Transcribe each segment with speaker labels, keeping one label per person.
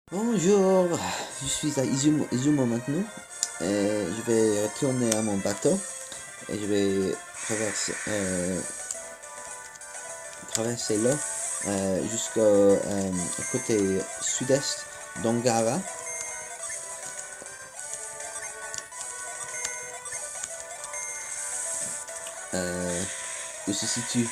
Speaker 1: Bonjour, je suis à Izumo maintenant. Je vais retourner à mon bateau et je vais traverser l'eau jusqu'au côté sud-est d'Ongara. Où se situe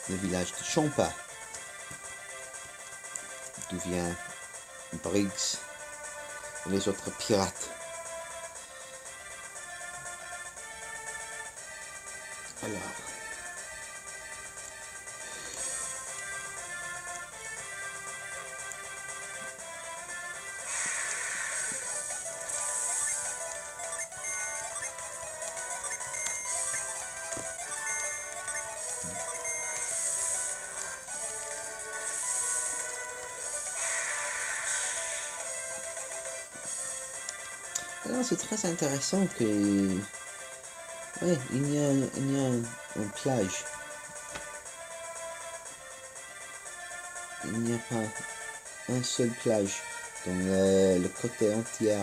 Speaker 1: le village de Champa, d'où vient Briggs et les autres pirates. Alors, c'est très intéressant que il y a une plage. Il n'y a pas un seul plage dans le côté entier,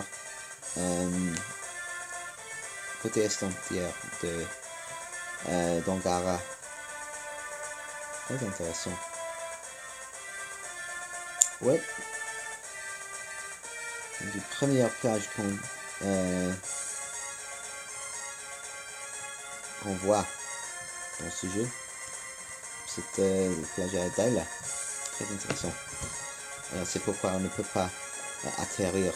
Speaker 1: côté est entier d'Angara. Très intéressant. Ouais. La première plage qu'on voit dans ce jeu, c'était la plage à Daila. Très intéressant. Alors c'est pourquoi on ne peut pas atterrir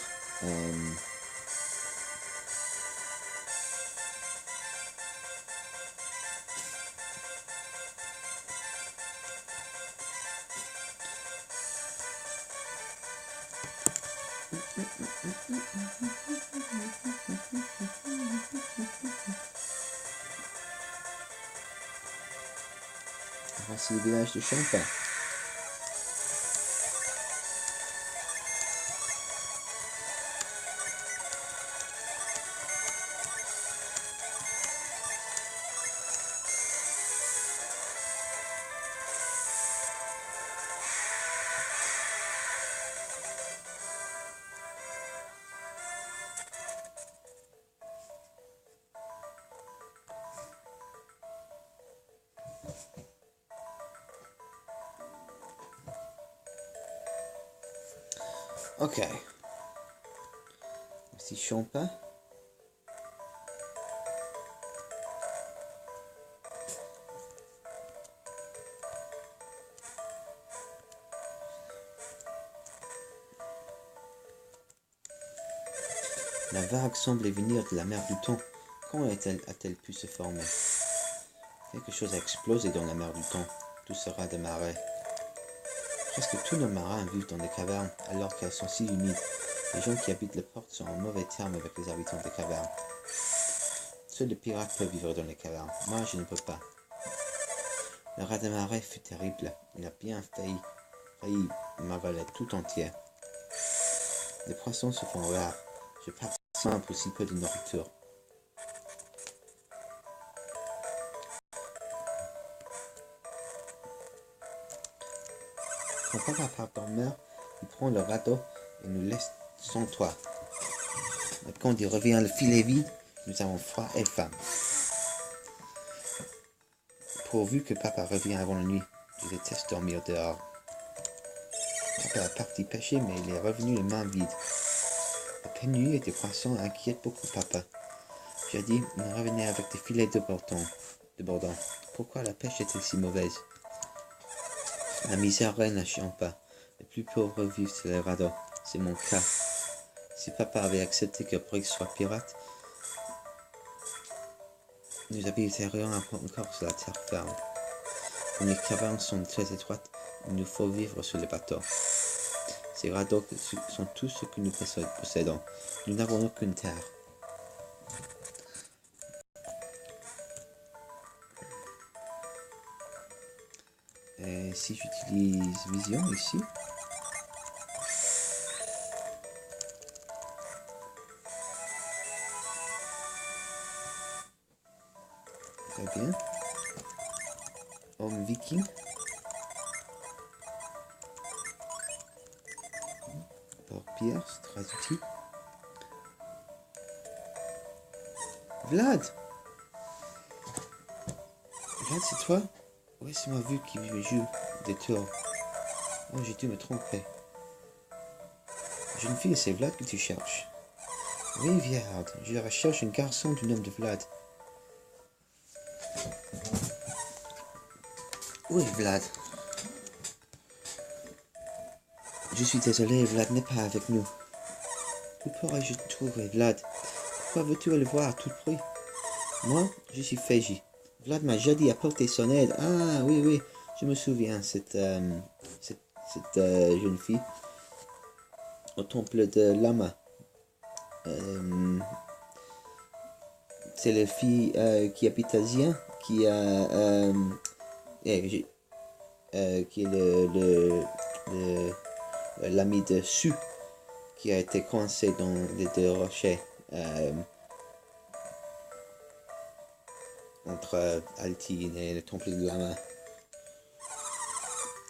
Speaker 1: voici le village de Champa. Ok. Voici Champa. La vague semblait venir de la mer du Temps. Comment a-t-elle pu se former? Quelque chose a explosé dans la mer du Temps. Tout sera des marais. Presque tous nos marins vivent dans des cavernes alors qu'elles sont si humides. Les gens qui habitent les portes sont en mauvais termes avec les habitants des cavernes. Seuls les pirates peuvent vivre dans les cavernes. Moi, je ne peux pas. Le raz de marée fut terrible. Il a bien failli m'avaler tout entier. Les poissons se font rares. Je participe pour si peu de nourriture. Quand papa part en mer, il prend le radeau et nous laisse sans toit. Et quand il revient le filet vide, nous avons froid et faim. Pourvu que papa revienne avant la nuit, je déteste dormir dehors. Papa est parti pêcher, mais il est revenu les mains vides. La pénurie et des poissons inquiètent beaucoup papa. J'ai dit, il revenait avec des filets de bordon. Pourquoi la pêche est-elle si mauvaise? La misère règne à Champa. Les plus pauvres vivent sur les radeaux. C'est mon cas. Si papa avait accepté que Briggs soit pirate, nous habiterions encore sur la terre ferme. Comme les cavernes sont très étroites, il nous faut vivre sur les bateaux. Ces radeaux sont tout ce que nous possédons. Nous n'avons aucune terre. Et si j'utilise Vision ici, très bien. Homme viking. pierre, c'est très utile. Vlad! Vlad, c'est toi? Oui, c'est moi vu qui joue des tours. Oh, j'ai dû me tromper. Jeune fille, c'est Vlad que tu cherches. Oui, Vlad, je recherche un garçon du nom de Vlad. Oui, Vlad. Je suis désolé, Vlad n'est pas avec nous. Où pourrais-je trouver Vlad? Pourquoi veux-tu le voir à tout prix? Moi, je suis Feji. Vlad m'a jadis apporté son aide. Ah, oui, oui, je me souviens, cette jeune fille au temple de Lama. C'est la fille qui habite à Zien, qui qui est l'ami de Su, qui a été coincé dans les deux rochers entre Altine et le temple de Lama.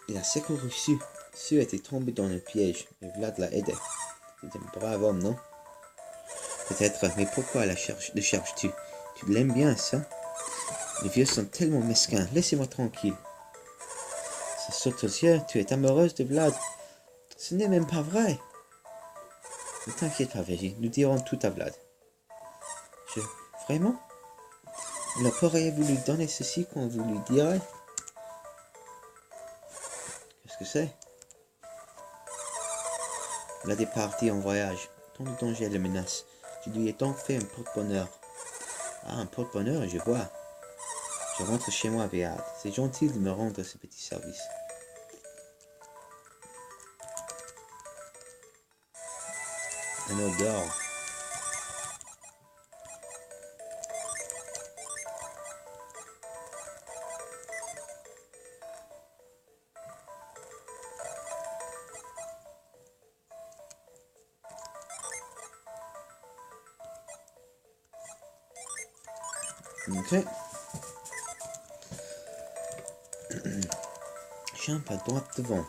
Speaker 1: Il a secouru Su. Su était tombé dans le piège, et Vlad l'a aidé. C'est un brave homme, non? Peut-être, mais pourquoi le cherches-tu? Tu l'aimes bien, ça? Les vieux sont tellement mesquins, laissez-moi tranquille. Ça saute aux yeux, tu es amoureuse de Vlad. Ce n'est même pas vrai. Ne t'inquiète pas, Vegi, nous dirons tout à Vlad. Vraiment? Alors pourriez-vous lui donner ceci quand vous lui direz? Qu'est-ce que c'est? Vlad est parti en voyage. Tant de danger le menace. Je lui ai donc fait un porte-bonheur. Ah, un porte-bonheur, je vois. Je rentre chez moi, Béat. C'est gentil de me rendre ce petit service. Un odeur. Ok. Jump à droite devant.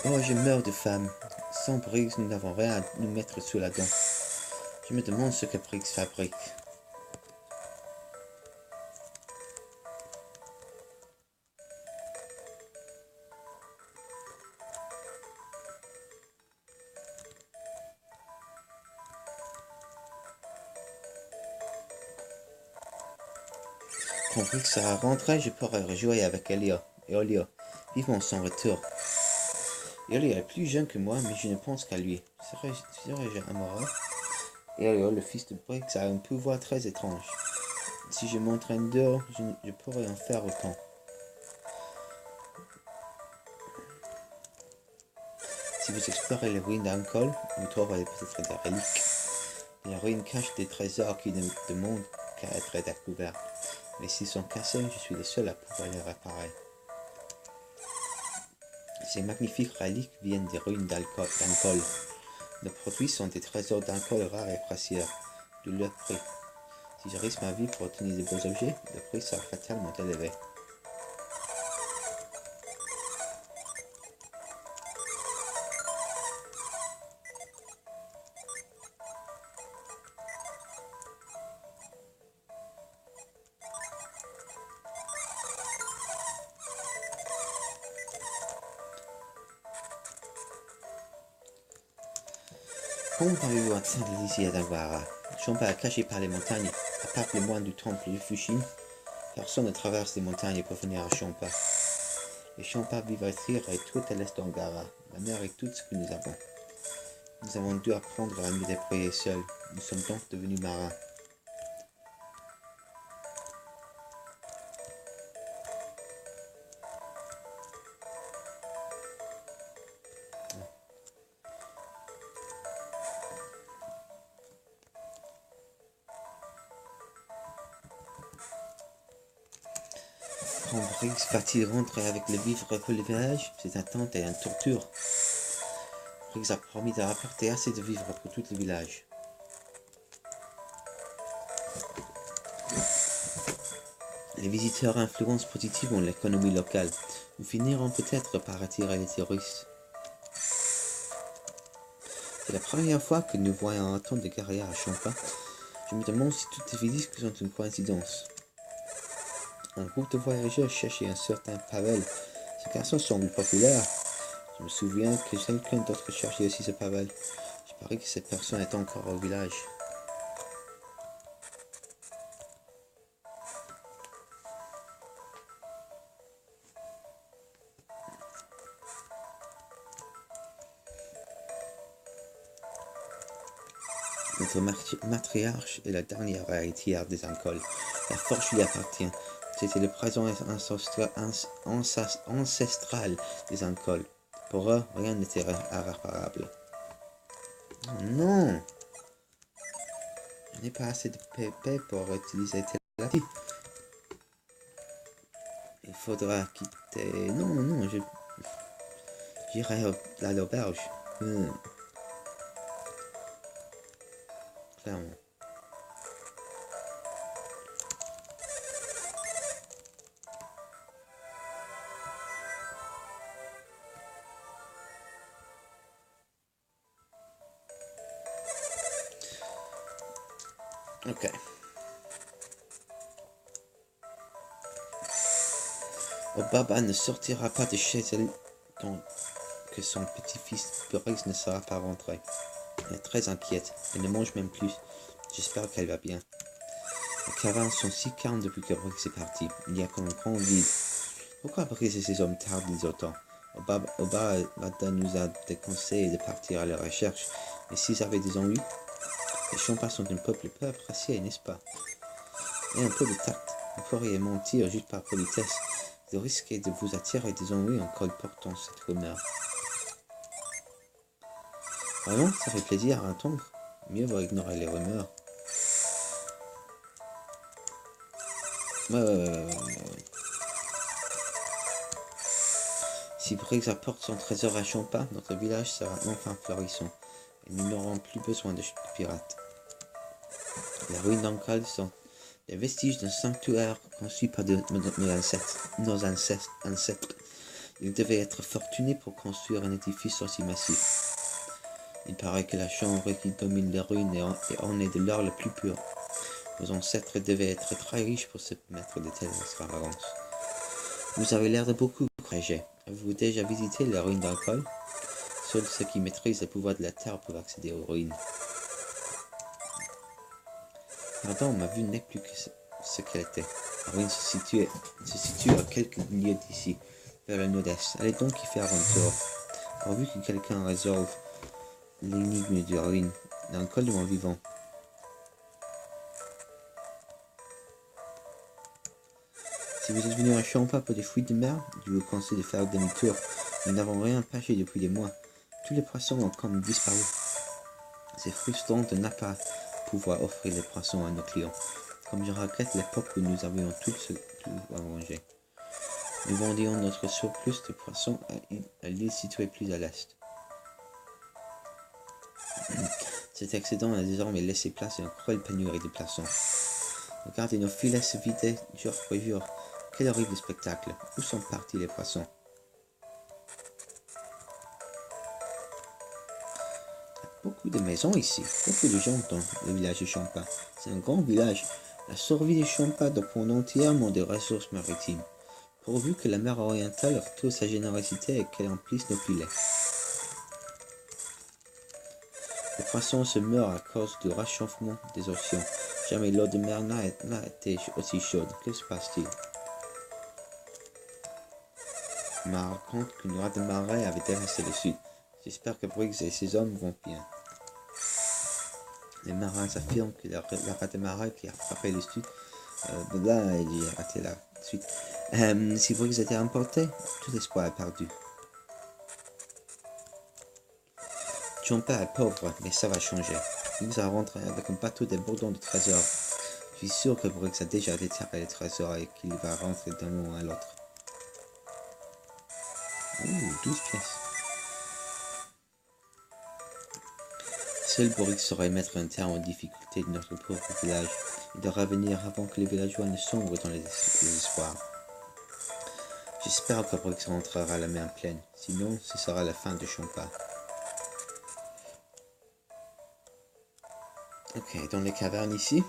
Speaker 1: Oh, je meurs de faim. Sans Briggs, nous n'avons rien à nous mettre sous la dent. Je me demande ce que Briggs fabrique. Quand Briggs sera rentré, je pourrai rejouer avec Elia et Olia. Vivons son retour. Elia est plus jeune que moi, mais je ne pense qu'à lui. Serais-je amoureux? Elia, le fils de Briggs, a un pouvoir très étrange. Si je m'entraîne dehors, je pourrais en faire autant. Si vous explorez les ruines d'Ankol, vous trouverez peut-être des reliques. Les ruines cachent des trésors qui ne demandent qu'à être découverts. Mais s'ils sont cassés, je suis le seul à pouvoir les réparer. Ces magnifiques reliques viennent des ruines d'Ankol. Nos produits sont des trésors d'Ankol rares et précieux, de leur prix. Si je risque ma vie pour obtenir de beaux objets, le prix sera fatalement élevé. Comment avez-vous atteint l'Élysée d'Alvara? Champa est caché par les montagnes, à part les moines du temple de Fushin. Personne ne traverse les montagnes pour venir à Champa. Les Champa vivent à Tyr et tout à l'est d'Angara. La mer est tout ce que nous avons. Nous avons dû apprendre à nous débrouiller seuls. Nous sommes donc devenus marins. Quand Briggs va-t-il rentrer avec les vivres pour le village? Cette attente est une torture. Briggs a promis de rapporter assez de vivres pour tout le village. Les visiteurs influencent positivement l'économie locale. Nous finirons peut-être par attirer les touristes. C'est la première fois que nous voyons autant de guerriers à Champa. Je me demande si toutes ces visites sont une coïncidence. Un groupe de voyageurs cherchait un certain Pavel. Ce garçon semble populaire. Je me souviens que quelqu'un d'autre cherchait aussi ce Pavel. Je parie que cette personne est encore au village. Notre matriarche est la dernière héritière des Ancoles. La forge lui appartient. C'était le présent ancestral des Ancoles. Pour eux, rien n'était irréparable. Oh non! Je n'ai pas assez de PP pour utiliser Télépathie. Il faudra quitter... Non, j'irai à l'auberge. Clairement. Ok. Baba ne sortira pas de chez elle tant que son petit-fils Boris ne sera pas rentré. Elle est très inquiète. Elle ne mange même plus. J'espère qu'elle va bien. Les cavernes sont si calmes depuis que Boris est parti. Il y a comme un grand vide. Pourquoi Boris et ses hommes tardent autant? Baba nous a déconseillé de partir à leur recherche. Mais s'ils avaient des ennuis, les Champas sont un peuple peu apprécié, n'est-ce pas? Et un peu de tact. Vous pourriez mentir juste par politesse. Vous risquez de vous attirer des ennuis en colportant cette rumeur. Vraiment, ça fait plaisir à entendre. Mieux vaut ignorer les rumeurs. Ouais. Si Briggs apporte son trésor à Champa, notre village sera enfin florissant. Et nous n'aurons plus besoin de pirates. Les ruines d'Ankal sont les vestiges d'un sanctuaire conçu par nos ancêtres. Ils devaient être fortunés pour construire un édifice aussi massif. Il paraît que la chambre qui domine les ruines est ornée de l'or le plus pur. Nos ancêtres devaient être très riches pour se permettre de telles extravagances. Vous avez l'air de beaucoup voyager. Avez-vous déjà visité les ruines d'Ankal? Seuls ceux qui maîtrisent le pouvoir de la terre peuvent accéder aux ruines. Pardon, ma vue n'est plus que ce qu'elle était. La ruine se situe à quelques lieues d'ici, vers le nord-est. Allez donc y faire un tour. Pourvu que quelqu'un résolve l'énigme de la ruine d'un col de mon vivant. Si vous êtes venu à Champa pour des fuites de mer, je vous conseille de faire demi-tour. Nous n'avons rien pêché depuis des mois. Tous les poissons ont comme disparu. C'est frustrant de ne pas pouvoir offrir les poissons à nos clients. Comme je regrette l'époque où nous avions tout à manger. Nous vendions notre surplus de poissons à l'île située plus à l'est. Cet excédent a désormais laissé place à une cruelle pénurie de poissons. Regardez nos filets se vider jour après jour. Quel horrible spectacle. Où sont partis les poissons? Beaucoup de maisons ici, beaucoup de gens dans le village de Champa. C'est un grand village. La survie de Champa dépend entièrement des ressources maritimes, pourvu que la mer orientale retrouve sa générosité et qu'elle emplisse nos filets. Les poissons se meurent à cause du réchauffement des océans. Jamais l'eau de mer n'a été aussi chaude. Que se passe-t-il? On me raconte qu'une rate de marée avait dévasté le sud. J'espère que Briggs et ses hommes vont bien. Les marins affirment que la rate de marée qui a frappé le sud, j'ai raté la suite. Si Briggs était emporté, tout espoir est perdu. Champa est pauvre, mais ça va changer. Il nous a rentré avec un bateau débordant de trésors. Je suis sûr que Briggs a déjà déterré les trésors et qu'il va rentrer d'un moment à l'autre. 12 pièces. Seul Briggs saurait mettre un terme aux difficultés de notre pauvre village. Il devra venir avant que les villageois ne sombrent dans les espoirs. J'espère que Briggs rentrera la main pleine, sinon ce sera la fin de Champa. Ok, dans les cavernes ici.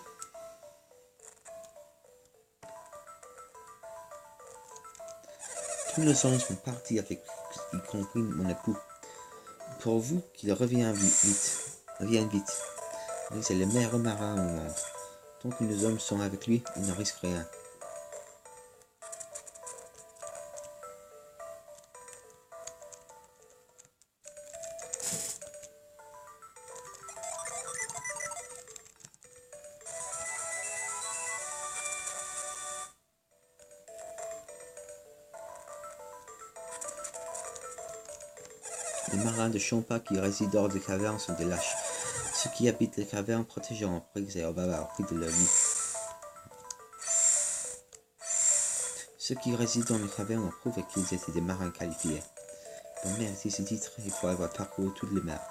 Speaker 1: Tous nos hommes sont partis avec, y compris mon époux. Pourvu qu'il revienne vite. Lui, c'est le meilleur marin au monde. Tant que nos hommes sont avec lui, il ne risque rien. Les marins de Champa qui résident hors des cavernes sont des lâches. Ceux qui habitent les cavernes protégeront Briggs et Obaba au prix de leur vie. Ceux qui résident dans les cavernes ont prouvé qu'ils étaient des marins qualifiés. Pour mériter ce titre, il faut avoir parcouru toutes les mers.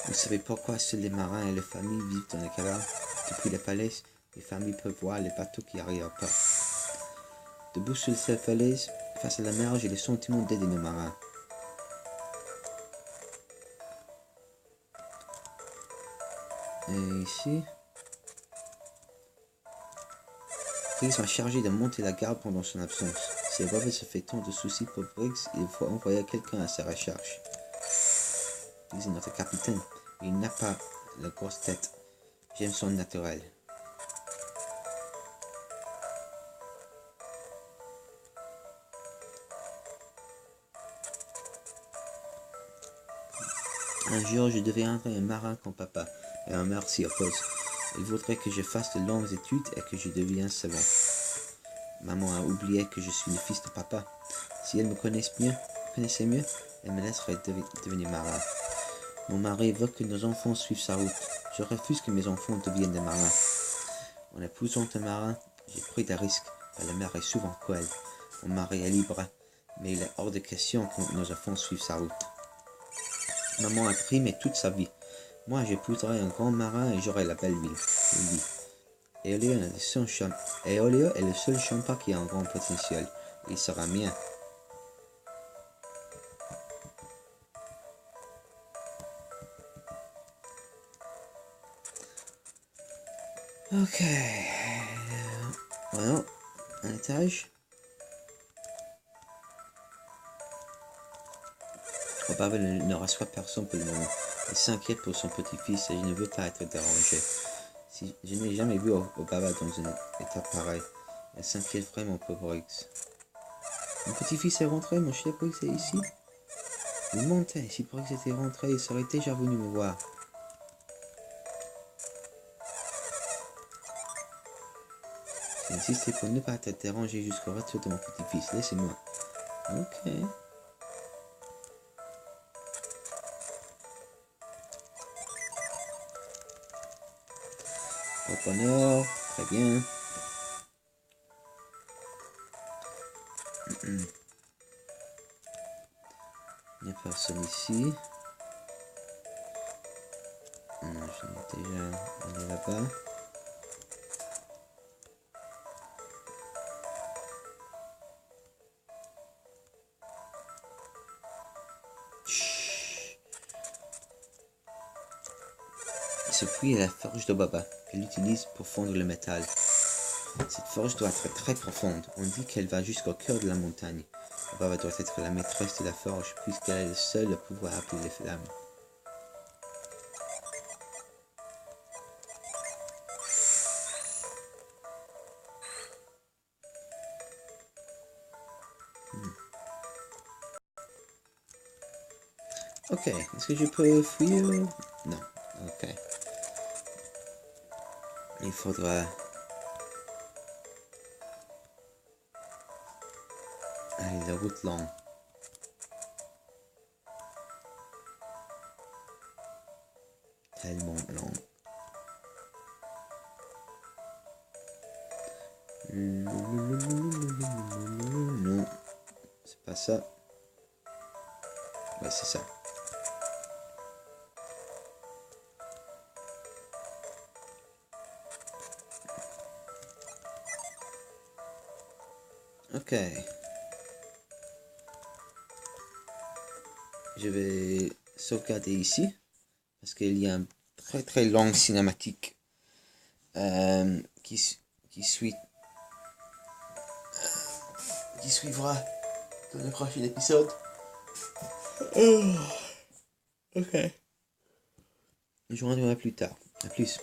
Speaker 1: Vous savez pourquoi seuls les marins et les familles vivent dans les cavernes? Depuis les falaises, les familles peuvent voir les bateaux qui arrivent à port. Debout sur ces falaises, face à la mer, j'ai le sentiment d'aider nos marins. Et ici, Briggs m'a chargé de monter la garde pendant son absence. Si Obaba se fait tant de soucis pour Briggs, il faut envoyer quelqu'un à sa recherche. Briggs est notre capitaine, mais il n'a pas la grosse tête. J'aime son naturel. Un jour, je deviendrai un marin comme papa, et ma mère s'y oppose. Elle voudrait que je fasse de longues études et que je devienne savant. Maman a oublié que je suis le fils de papa. Si elle me connaissait mieux, elle me laisserait devenir marin. Mon mari veut que nos enfants suivent sa route. Je refuse que mes enfants deviennent des marins. En épousant un marin, j'ai pris des risques, car la mer est souvent cruelle. Mon mari est libre, mais il est hors de question que nos enfants suivent sa route. Maman a primé toute sa vie. Moi, j'épouserai un grand marin et j'aurai la belle vie. Eolio est le seul Champa qui a un grand potentiel. Il sera mien. Ok. Voilà, un étage. Obaba ne reçoit personne pour le moment. Il s'inquiète pour son petit-fils et je ne veux pas être dérangé. Si je n'ai jamais vu Obaba dans un état pareil. Elle s'inquiète vraiment pour Briggs. Mon petit-fils est rentré, mon cher Briggs est ici. Il mentait, si Briggs était rentré, il serait déjà venu me voir. J'ai insisté pour ne pas être dérangé jusqu'au retour de mon petit-fils. Laissez-moi. Ok. Au bonheur, très bien. Il n'y a personne ici. Non, je n'ai déjà allé là-bas. Ce puits est la forge d'Obaba qu'elle utilise pour fondre le métal. Cette forge doit être très profonde. On dit qu'elle va jusqu'au cœur de la montagne. Obaba doit être la maîtresse de la forge puisqu'elle est le seul à pouvoir appeler les flammes. Ok, est-ce que je peux fuir? Non, ok. Il faudra aller la route longue. Tellement longue. Non, c'est pas ça. Ouais, c'est ça. Ok. Je vais sauvegarder ici. Parce qu'il y a un très très long cinématique qui suit qui suivra dans le prochain épisode. Ok. Je vous reverrai plus tard. A plus.